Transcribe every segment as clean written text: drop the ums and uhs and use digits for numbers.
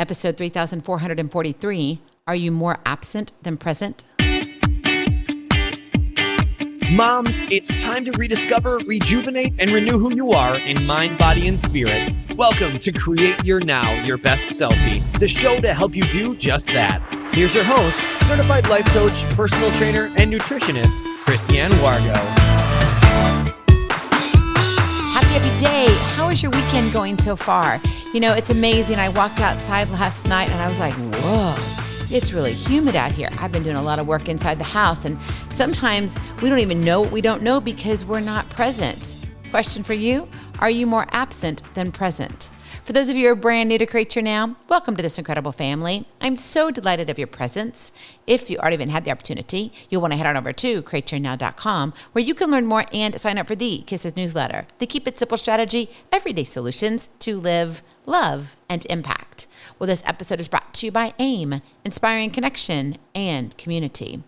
Episode 3443, Are You More Absent Than Present? Moms, it's time to rediscover, rejuvenate, and renew who you are in mind, body, and spirit. Welcome to Create Your Now, Your Best Selfie, the show to help you do just that. Here's your host, certified life coach, personal trainer, and nutritionist, Christiane Wargo. Happy day. How is your weekend going so far? You know, it's amazing. I walked outside last night and I was like, whoa. It's really humid out here. I've been doing a lot of work inside the house, and sometimes we don't even know what we don't know because we're not present. Question for you, are you more absent than present? For those of you who are brand new to Create Your Now, welcome to this incredible family. I'm so delighted of your presence. If you already even had the opportunity, you'll want to head on over to createyournow.com where you can learn more and sign up for the Kisses newsletter, the Keep It Simple strategy, everyday solutions to live, love, and impact. Well, this episode is brought to you by AIM, Inspiring Connection and Community.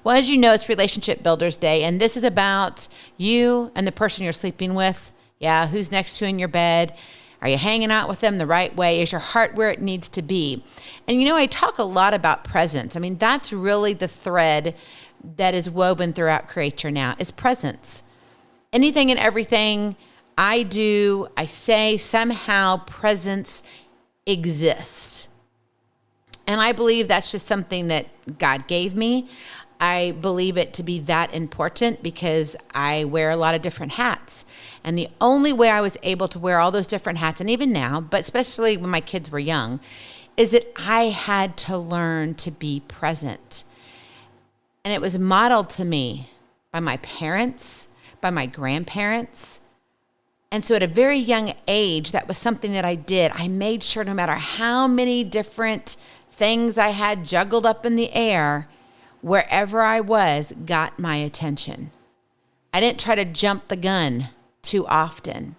Well, as you know, it's Relationship Builders Day, and this is about you and the person you're sleeping with. Yeah, who's next to you in your bed? Are you hanging out with them the right way? Is your heart where it needs to be? And you know, I talk a lot about presence. I mean, that's really the thread that is woven throughout Create Your Now, is presence. Anything and everything I do, I say, somehow presence exists. And I believe that's just something that God gave me. I believe it to be that important because I wear a lot of different hats. And the only way I was able to wear all those different hats, and even now, but especially when my kids were young, is that I had to learn to be present. And it was modeled to me by my parents, by my grandparents. And so at a very young age, that was something that I did. I made sure no matter how many different things I had juggled up in the air, wherever I was, got my attention. I didn't try to jump the gun too often.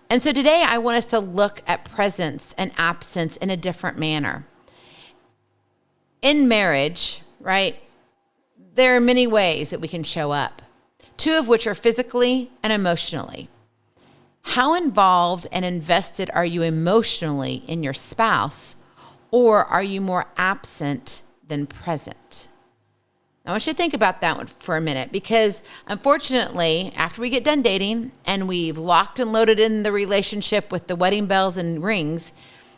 And so today I want us to look at presence and absence in a different manner. In marriage, right, there are many ways that we can show up, two of which are physically and emotionally. How involved and invested are you emotionally in your spouse, or are you more absent than present? I want you to think about that one for a minute, because unfortunately, after we get done dating and we've locked and loaded in the relationship with the wedding bells and rings,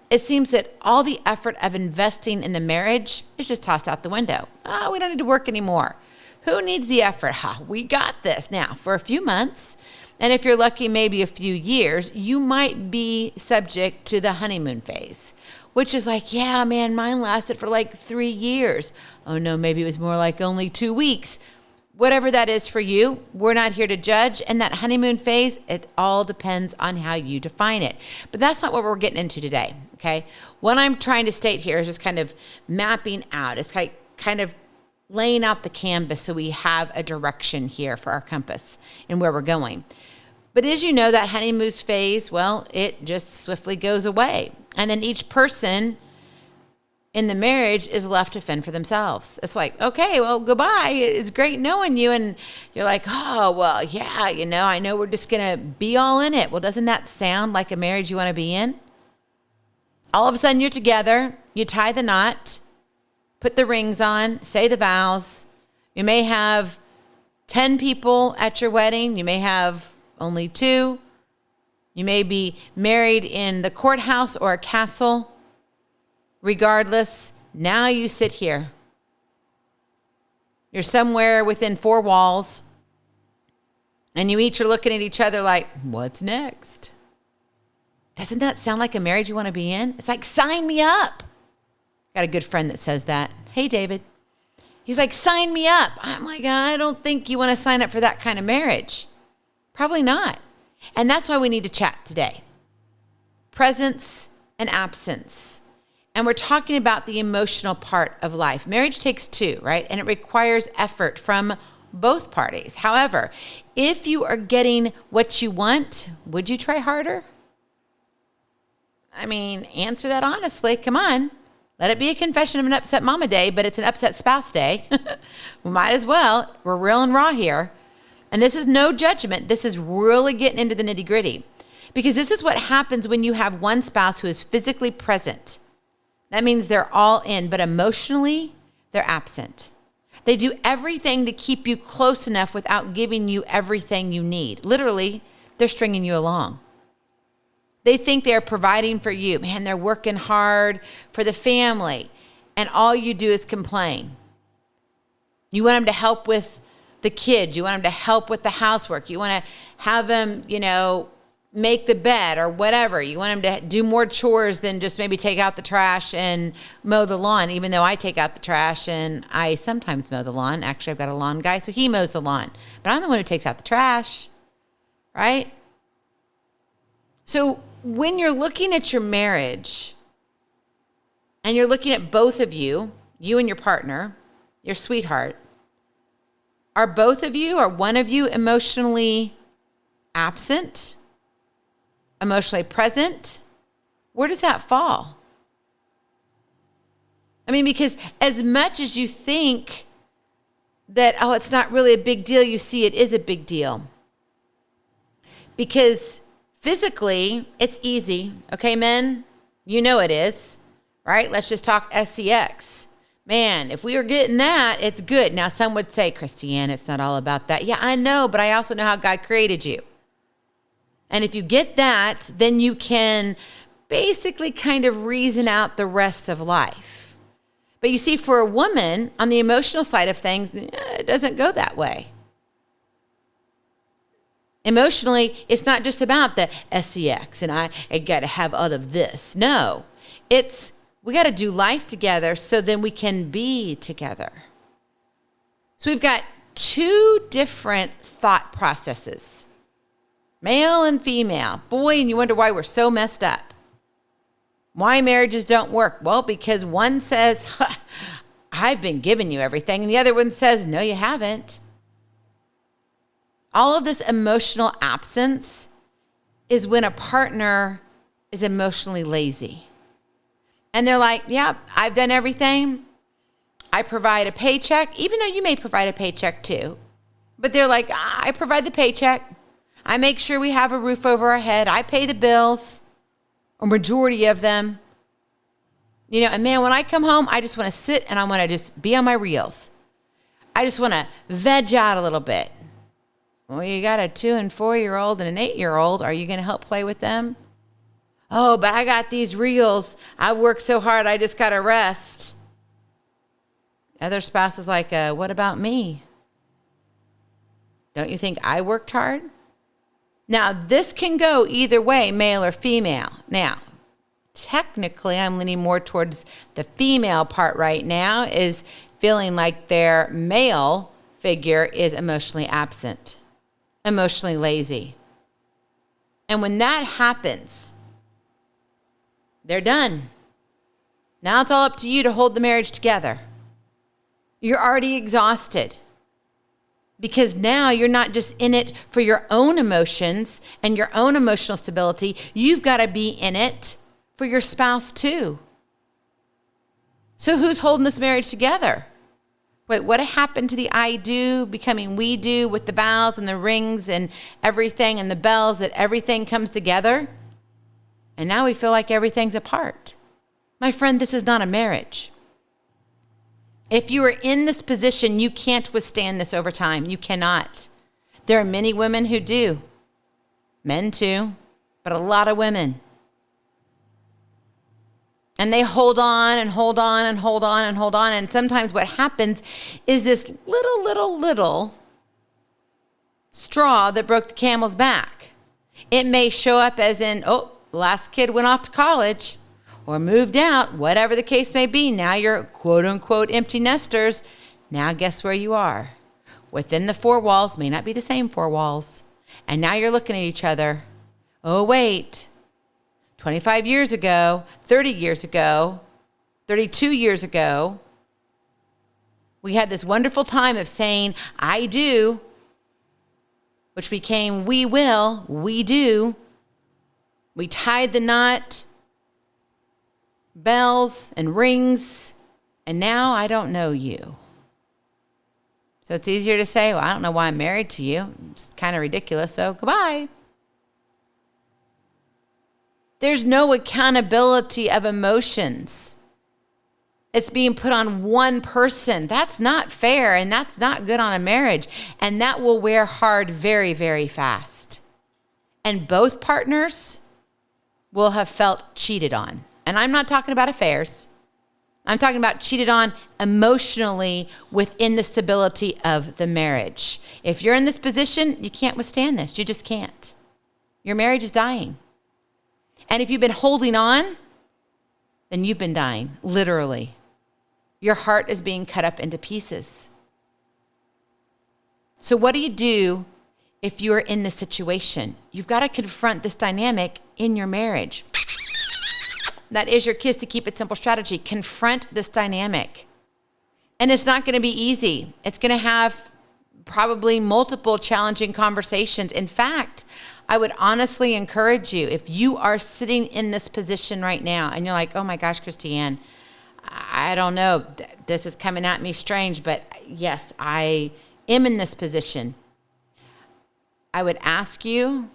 it seems that all the effort of investing in the marriage is just tossed out the window. We don't need to work anymore. Who needs the effort? We got this. Now, for a few months, and if you're lucky, maybe a few years, you might be subject to the honeymoon phase, which is like, yeah, man, mine lasted for like 3 years. Oh no, maybe it was more like only 2 weeks. Whatever that is for you, we're not here to judge. And that honeymoon phase, it all depends on how you define it. But that's not what we're getting into today, okay? What I'm trying to state here is just kind of mapping out. It's like kind of laying out the canvas so we have a direction here for our compass and where we're going. But as you know, that honeymoon phase, well, it just swiftly goes away. And then each person in the marriage is left to fend for themselves. It's like, okay, well, goodbye. It's great knowing you. And you're like, oh, well, yeah, you know, I know we're just going to be all in it. Well, doesn't that sound like a marriage you want to be in? All of a sudden you're together. You tie the knot, put the rings on, say the vows. You may have 10 people at your wedding. You may have only 2. You may be married in the courthouse or a castle. Regardless, now you sit here. You're somewhere within 4 walls, and you each are looking at each other like, what's next? Doesn't that sound like a marriage you want to be in? It's like, sign me up. Got a good friend that says that. Hey, David. He's like, sign me up. I'm like, I don't think you want to sign up for that kind of marriage. Probably not. And that's why we need to chat today. Presence and absence. And we're talking about the emotional part of life. Marriage takes 2, right? And it requires effort from both parties. However, if you are getting what you want, would you try harder? I mean, answer that honestly. Come on. Let it be a confession of an upset mama day, but it's an upset spouse day. We might as well. We're real and raw here. And this is no judgment. This is really getting into the nitty gritty. Because this is what happens when you have one spouse who is physically present That means they're all in, but emotionally, they're absent. They do everything to keep you close enough without giving you everything you need. Literally, they're stringing you along. They think they're providing for you. Man, they're working hard for the family, and all you do is complain. You want them to help with the kids. You want them to help with the housework. You want to have them, make the bed or whatever. You want them to do more chores than just maybe take out the trash and mow the lawn, even though I take out the trash and I sometimes mow the lawn. Actually, I've got a lawn guy, so he mows the lawn. But I'm the one who takes out the trash, right? So when you're looking at your marriage and you're looking at both of you and your partner, your sweetheart, are both of you or one of you emotionally absent? Emotionally present? Where does that fall? I mean, because as much as you think that, it's not really a big deal, you see it is a big deal. Because physically, it's easy. Okay, men? You know it is, right? Let's just talk sex. Man, if we were getting that, it's good. Now, some would say, Christiane, it's not all about that. Yeah, I know, but I also know how God created you. And if you get that, then you can basically kind of reason out the rest of life. But you see, for a woman, on the emotional side of things, it doesn't go that way. Emotionally, it's not just about the sex and I got to have all of this. No, we got to do life together so then we can be together. So we've got two different thought processes. Male and female. Boy, and you wonder why we're so messed up. Why marriages don't work? Well, because one says, I've been giving you everything, and the other one says, no, you haven't. All of this emotional absence is when a partner is emotionally lazy. And they're like, yeah, I've done everything. I provide a paycheck, even though you may provide a paycheck too. But they're like, I provide the paycheck. I make sure we have a roof over our head. I pay the bills, a majority of them. And man, when I come home, I just want to sit and I want to just be on my reels. I just want to veg out a little bit. Well, you got a 2 and 4-year-old and an 8-year-old. Are you going to help play with them? Oh, but I got these reels. I worked so hard, I just got to rest. Other spouse is like, what about me? Don't you think I worked hard? Now, this can go either way, male or female. Now, technically, I'm leaning more towards the female part right now, is feeling like their male figure is emotionally absent, emotionally lazy. And when that happens, they're done. Now it's all up to you to hold the marriage together. You're already exhausted. Because now you're not just in it for your own emotions and your own emotional stability. You've got to be in it for your spouse too. So who's holding this marriage together? Wait, what happened to the I do becoming we do with the vows and the rings and everything and the bells, that everything comes together? And now we feel like everything's apart. My friend, this is not a marriage. If you are in this position, you can't withstand this over time. You cannot. There are many women who do. Men too, but a lot of women. And they hold on and hold on and hold on and hold on. And sometimes what happens is this little straw that broke the camel's back. It may show up as in, last kid went off to college or moved out, whatever the case may be. Now you're quote unquote empty nesters. Now guess where you are? Within the 4 walls, may not be the same 4 walls. And now you're looking at each other. Oh, wait. 25 years ago, 30 years ago, 32 years ago, we had this wonderful time of saying, I do, which became we will, we do. We tied the knot, bells and rings, and now I don't know you. So it's easier to say, well, I don't know why I'm married to you. It's kind of ridiculous, so goodbye. There's no accountability of emotions. It's being put on one person. That's not fair, and that's not good on a marriage. And that will wear hard very, very fast. And both partners will have felt cheated on. And I'm not talking about affairs. I'm talking about cheated on emotionally within the stability of the marriage. If you're in this position, you can't withstand this. You just can't. Your marriage is dying. And if you've been holding on, then you've been dying, literally. Your heart is being cut up into pieces. So what do you do if you're in this situation? You've got to confront this dynamic in your marriage. That is your Kids to Keep It Simple strategy. Confront this dynamic. And it's not going to be easy. It's going to have probably multiple challenging conversations. In fact, I would honestly encourage you, if you are sitting in this position right now and you're like, oh my gosh, Christiane, I don't know, this is coming at me strange, but yes, I am in this position. I would ask you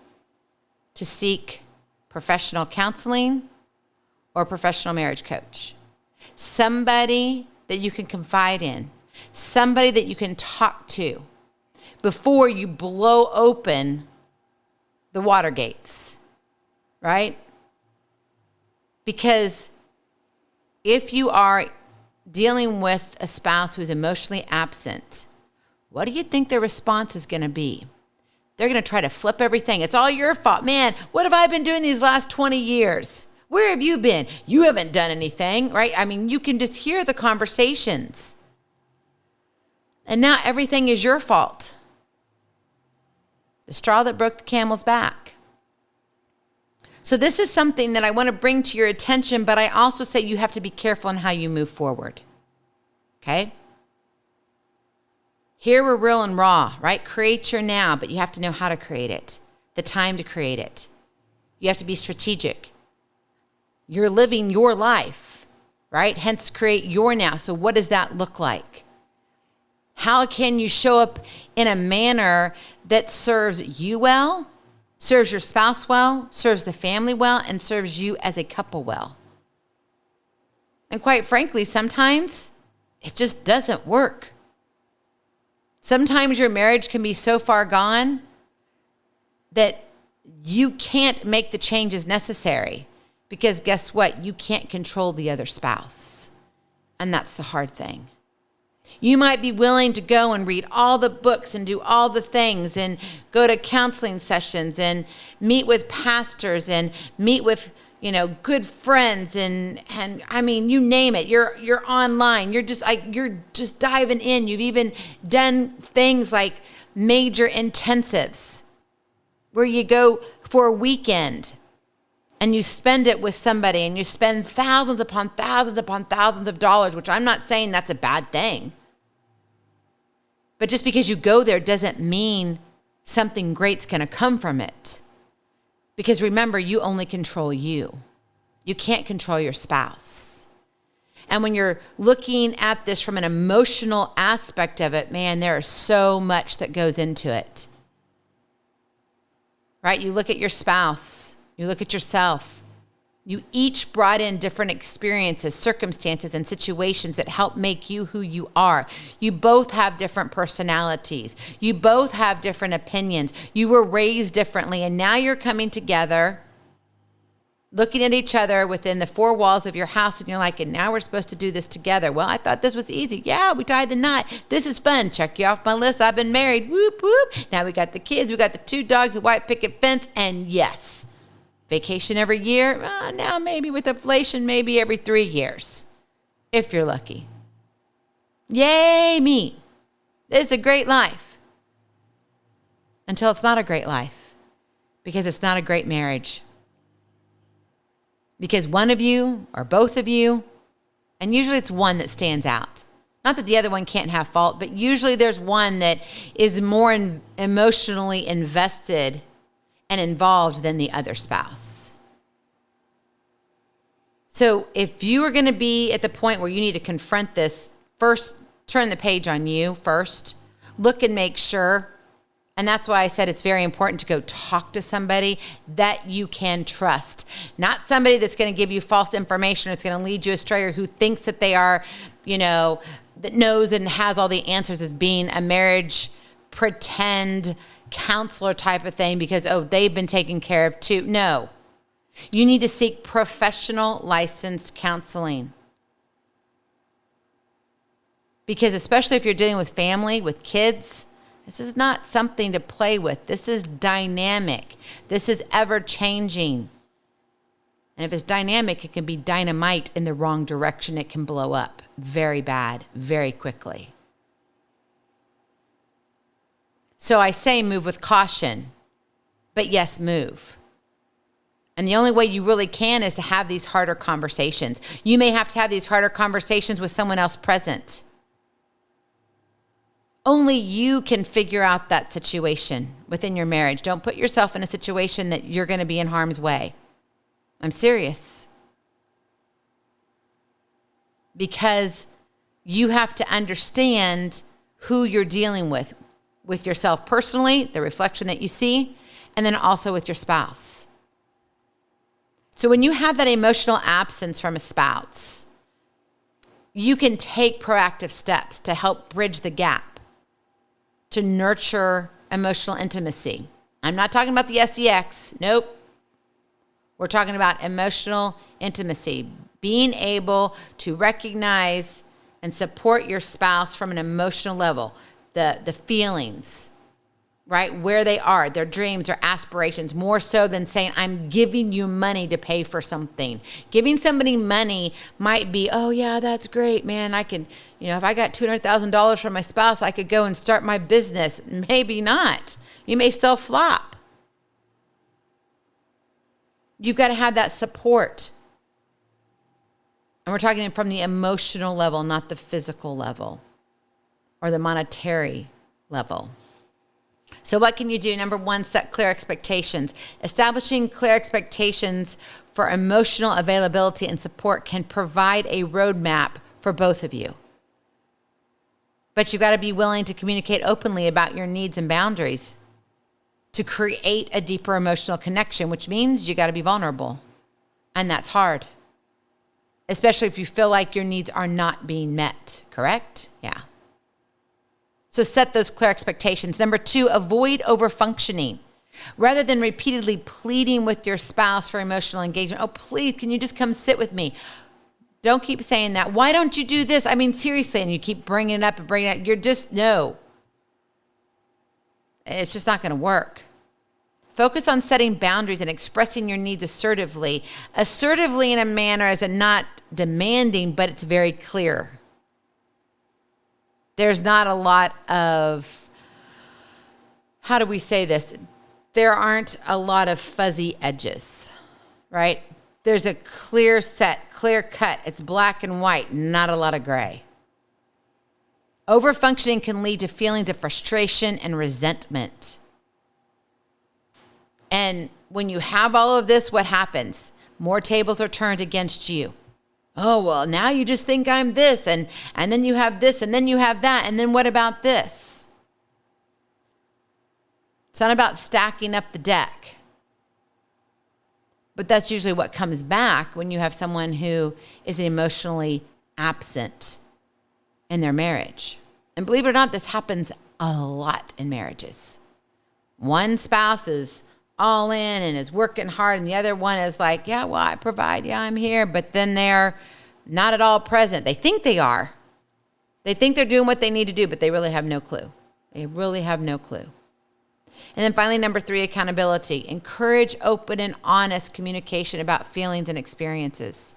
to seek professional counseling or professional marriage coach. Somebody that you can confide in, somebody that you can talk to before you blow open the water gates, right? Because if you are dealing with a spouse who's emotionally absent, what do you think their response is going to be? They're going to try to flip everything. It's all your fault. Man, what have I been doing these last 20 years? Where have you been? You haven't done anything, right? I mean, you can just hear the conversations. And now everything is your fault. The straw that broke the camel's back. So this is something that I want to bring to your attention, but I also say you have to be careful in how you move forward. Okay? Here we're real and raw, right? Create your now, but you have to know how to create it, the time to create it. You have to be strategic. You're living your life, right? Hence, create your now. So what does that look like? How can you show up in a manner that serves you well, serves your spouse well, serves the family well, and serves you as a couple well? And quite frankly, sometimes it just doesn't work. Sometimes your marriage can be so far gone that you can't make the changes necessary. Because guess what? You can't control the other spouse. And that's the hard thing. You might be willing to go and read all the books and do all the things and go to counseling sessions and meet with pastors and meet with, good friends and I mean, you name it. You're online. You're just diving in. You've even done things like major intensives where you go for a weekend and you spend it with somebody and you spend thousands upon thousands of dollars, which I'm not saying that's a bad thing. But just because you go there doesn't mean something great's going to come from it. Because remember, you only control you. You can't control your spouse. And when you're looking at this from an emotional aspect of it, man, there is so much that goes into it. Right? You look at your spouse. You look at yourself. You each brought in different experiences, circumstances, and situations that help make you who you are. You both have different personalities. You both have different opinions. You were raised differently, and now you're coming together, looking at each other within the four walls of your house, and you're like, and now we're supposed to do this together. Well, I thought this was easy. Yeah, we tied the knot. This is fun. Check you off my list. I've been married. Whoop, whoop. Now we got the kids. We got the 2 dogs, a white picket fence, and yes. Vacation every year? Now maybe with inflation, maybe every 3 years, if you're lucky. Yay, me. This is a great life. Until it's not a great life. Because it's not a great marriage. Because one of you or both of you, and usually it's one that stands out. Not that the other one can't have fault, but usually there's one that is more emotionally invested and involved than the other spouse. So if you are going to be at the point where you need to confront this, first turn the page on you first. Look and make sure, And that's why I said it's very important to go talk to somebody that you can trust. Not somebody that's going to give you false information, or it's going to lead you astray, or who thinks that they are, that knows and has all the answers, as being a marriage pretend counselor type of thing because, they've been taken care of too. No. You need to seek professional licensed counseling. Because especially if you're dealing with family, with kids, this is not something to play with. This is dynamic. This is ever changing. And if it's dynamic, it can be dynamite in the wrong direction. It can blow up very bad, very quickly. So I say move with caution, but yes, move. And the only way you really can is to have these harder conversations. You may have to have these harder conversations with someone else present. Only you can figure out that situation within your marriage. Don't put yourself in a situation that you're going to be in harm's way. I'm serious. Because you have to understand who you're dealing with yourself personally, the reflection that you see, and then also with your spouse. So when you have that emotional absence from a spouse, you can take proactive steps to help bridge the gap, to nurture emotional intimacy. I'm not talking about the sex. Nope. We're talking about emotional intimacy, being able to recognize and support your spouse from an emotional level, the feelings, right? Where they are, their dreams, their aspirations, more so than saying, I'm giving you money to pay for something. Giving somebody money might be, oh yeah, that's great, man. I can, if I got $200,000 from my spouse, I could go and start my business. Maybe not. You may still flop. You've got to have that support. And we're talking from the emotional level, not the physical level or the monetary level. So what can you do? Number one, set clear expectations. Establishing clear expectations for emotional availability and support can provide a roadmap for both of you. But you've got to be willing to communicate openly about your needs and boundaries to create a deeper emotional connection, which means you got to be vulnerable. And that's hard, especially if you feel like your needs are not being met, correct? Yeah. So set those clear expectations. Number two, avoid overfunctioning. Rather than repeatedly pleading with your spouse for emotional engagement, oh, please, can you just come sit with me? Don't keep saying that. Why don't you do this? I mean, seriously, and you keep bringing it up and bringing it up. You're just, no. It's just not going to work. Focus on setting boundaries and expressing your needs assertively. Assertively in a manner as a not demanding, but it's very clear. There's not a lot of, how do we say this? There aren't a lot of fuzzy edges, right? There's a clear set, clear cut. It's black and white, not a lot of gray. Overfunctioning can lead to feelings of frustration and resentment. And when you have all of this, what happens? More tables are turned against you. Oh, well, now you just think I'm this, and then you have this, and then you have that, and then what about this? It's not about stacking up the deck. But that's usually what comes back when you have someone who is emotionally absent in their marriage. And believe it or not, this happens a lot in marriages. One spouse is all in and is working hard, and the other one is like, yeah, well, I provide, yeah, I'm here, but then they're not at all present. They think they are. They think they're doing what they need to do, but they really have no clue. They really have no clue. And then finally, number three, accountability. Encourage open and honest communication about feelings and experiences.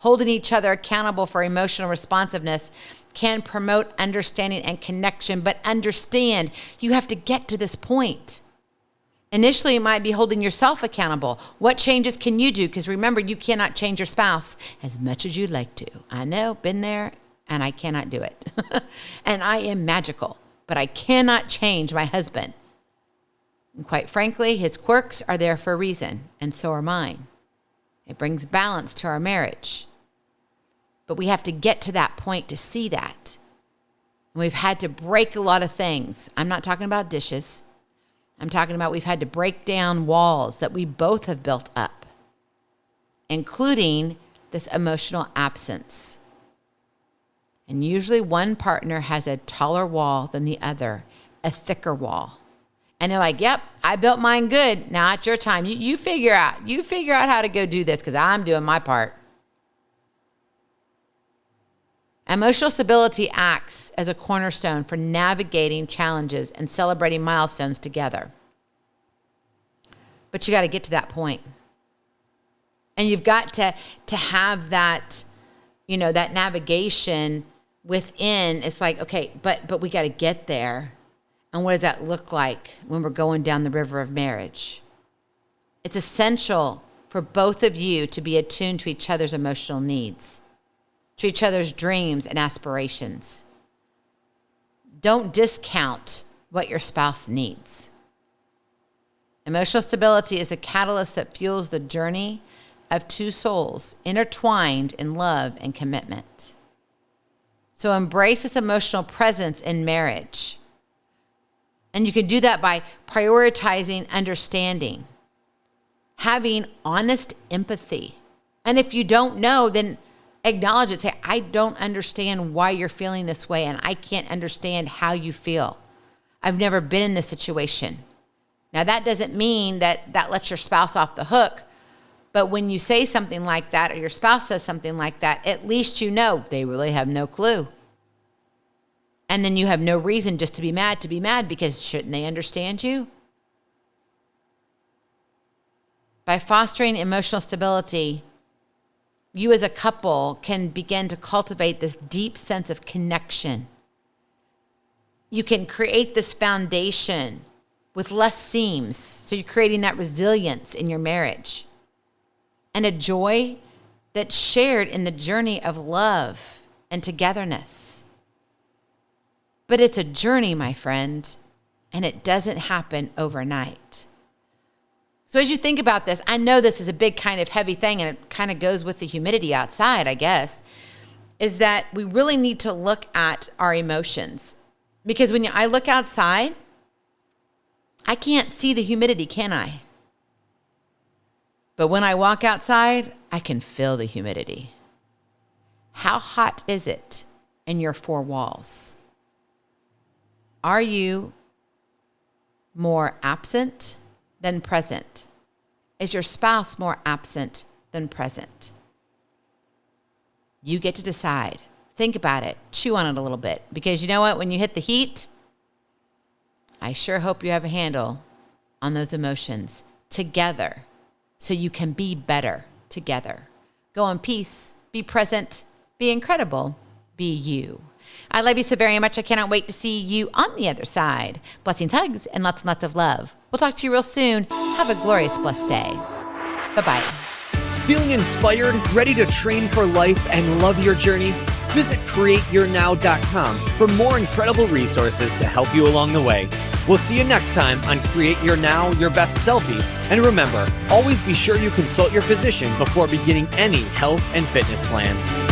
Holding each other accountable for emotional responsiveness can promote understanding and connection, but understand you have to get to this point. Initially, it might be holding yourself accountable. What changes can you do? Because remember, you cannot change your spouse as much as you'd like to. I know, been there, and I cannot do it. And I am magical, but I cannot change my husband. And quite frankly, his quirks are there for a reason, and so are mine. It brings balance to our marriage. But we have to get to that point to see that. And we've had to break a lot of things. I'm not talking about dishes. I'm talking about we've had to break down walls that we both have built up, including this emotional absence. And usually one partner has a taller wall than the other, a thicker wall. And they're like, yep, I built mine good. Now it's your time. You figure out. You figure out how to go do this because I'm doing my part. Emotional stability acts as a cornerstone for navigating challenges and celebrating milestones together. But you got to get to that point. And you've got to have that, that navigation within. It's like, okay, but we got to get there. And what does that look like when we're going down the river of marriage? It's essential for both of you to be attuned to each other's emotional needs, to each other's dreams and aspirations. Don't discount what your spouse needs. Emotional stability is a catalyst that fuels the journey of two souls intertwined in love and commitment. So embrace this emotional presence in marriage. And you can do that by prioritizing understanding, having honest empathy. And if you don't know, then acknowledge it. Say, I don't understand why you're feeling this way, and I can't understand how you feel. I've never been in this situation. Now, that doesn't mean that lets your spouse off the hook. But when you say something like that, or your spouse says something like that, at least you know they really have no clue. And then you have no reason just to be mad, because shouldn't they understand you? By fostering emotional stability, you as a couple can begin to cultivate this deep sense of connection. You can create this foundation with less seams. So you're creating that resilience in your marriage and a joy that's shared in the journey of love and togetherness. But it's a journey, my friend, and it doesn't happen overnight. So as you think about this, I know this is a big kind of heavy thing, and it kind of goes with the humidity outside, I guess, is that we really need to look at our emotions. Because when I look outside, I can't see the humidity, can I? But when I walk outside, I can feel the humidity. How hot is it in your four walls? Are you more absent than present? Is your spouse more absent than present? You get to decide. Think about it. Chew on it a little bit. Because you know what? When you hit the heat, I sure hope you have a handle on those emotions together so you can be better together. Go in peace. Be present. Be incredible. Be you. I love you so very much. I cannot wait to see you on the other side. Blessings, hugs, and lots of love. We'll talk to you real soon. Have a glorious, blessed day. Bye-bye. Feeling inspired, ready to train for life and love your journey? Visit createyournow.com for more incredible resources to help you along the way. We'll see you next time on Create Your Now, Your Best Selfie. And remember, always be sure you consult your physician before beginning any health and fitness plan.